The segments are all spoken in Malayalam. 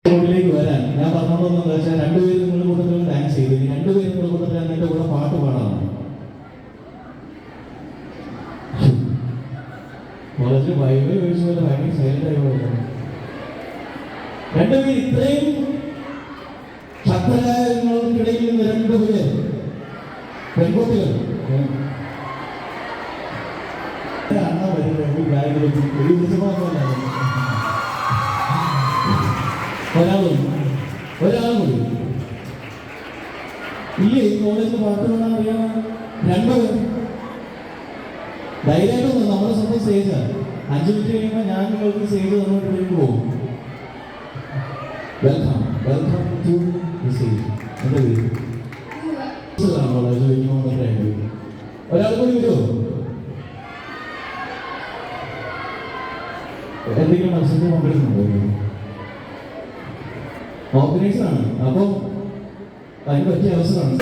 ിലേക്ക് വരാൻ ഞാൻ പറഞ്ഞോളൂ വെച്ചാൽ രണ്ടുപേരും നിങ്ങളുടെ കൂട്ടത്തിൽ ഡാൻസ് ചെയ്തു. ഇനി രണ്ടുപേരും നിങ്ങളുടെ കൂട്ടത്തിൽ എന്റെ കൂടെ പാട്ട് പാടാം. കോളേജിൽ വൈബ് ചോദിച്ചു പോലെ ഭയങ്കര സൈലന്റ് ആയി പോയത്. രണ്ടുപേരും ഇത്രയും ശക്തരായങ്ങൾക്കിടയിൽ നിന്ന് രണ്ടുപേര് പെൺകുട്ടികൾ അണ്ണ വരുന്നത് ബാഗിലേക്ക് ഒരു ദിവസമല്ല. ഒരാളും കൂടി ഇല്ലേ ഈ കോളേജിൽ പാട്ട് പാടാൻ അറിയാമോ? രണ്ടുപേരും ധൈര്യമായിട്ടൊന്നും നമ്മുടെ സ്വന്തം സ്റ്റേജാണ്. 5 മിനിറ്റ് കഴിയുമ്പോൾ ഞാൻ നിങ്ങൾക്ക് സ്റ്റേജ് തന്നിട്ട് പോകും. Welcome to the stage. എൻ്റെ പേര് കോളേജ് ഒരാൾ കൂടി വരുമോ? എന്തെങ്കിലും മത്സരത്തിൽ പങ്കെടുക്കുന്നുണ്ടോ? ഓർഗനൈസറാണ്. അപ്പോൾ അതിന് പറ്റിയ അവസരമാണ്.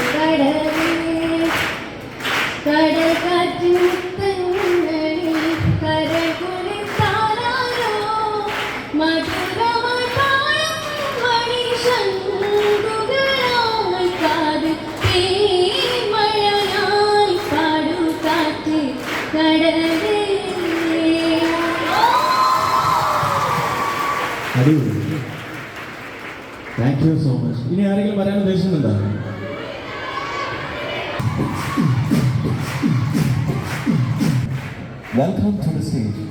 അടിപൊളി. Thank you so much. ഇനി ആരെങ്കിലും പറയാൻ ഉദ്ദേശിക്കുന്നുണ്ടോ? Welcome to the stage.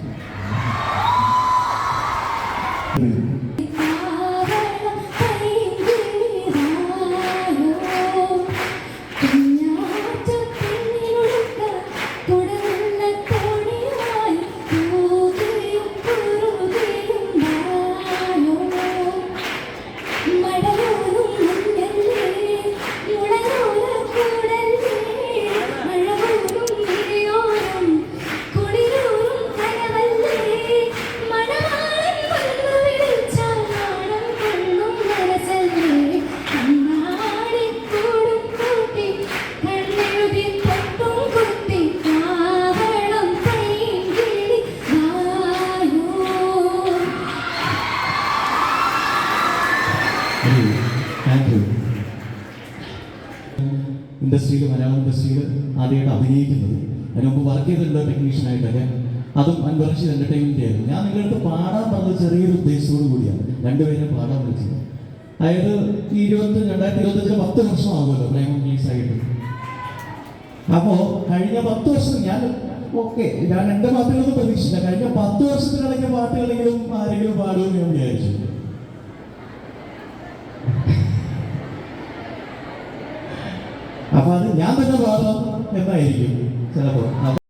ഇൻഡസ്ട്രിയിൽ, മലയാളം ഇൻഡസ്ട്രിയിൽ ആദ്യമായിട്ട് അഭിനയിക്കുന്നത്. അതിന് മുമ്പ് വർക്ക് ചെയ്തിട്ടുണ്ട് ടെക്നീഷ്യനായിട്ടൊക്കെ. അതും അൻവർഷിത് എൻ്റർടൈൻമെൻ്റ് ആയിരുന്നു. ഞാൻ നിങ്ങളുടെ അടുത്ത് പാടാൻ പറഞ്ഞത് ചെറിയൊരു ഉദ്ദേശത്തോടു കൂടിയാണ് രണ്ടുപേരും പാടാൻ വിളിച്ചത്. അതായത് 2025 10 വർഷമാകുമല്ലോ പ്രേമം റിലീസായിട്ട്. അപ്പോൾ കഴിഞ്ഞ 10 വർഷം ഞാൻ എൻ്റെ പാട്ടുകളൊന്നും പ്രതീക്ഷിച്ചില്ല. കഴിഞ്ഞ 10 വർഷത്തിനിടയ്ക്ക് പാട്ടുകളെങ്കിലും ആരെങ്കിലും പാടുമെന്ന് ഞാൻ വിചാരിച്ചു. അപ്പൊ അത് ഞാൻ തന്നെ പാടാം എന്നായിരിക്കും ചിലപ്പോൾ.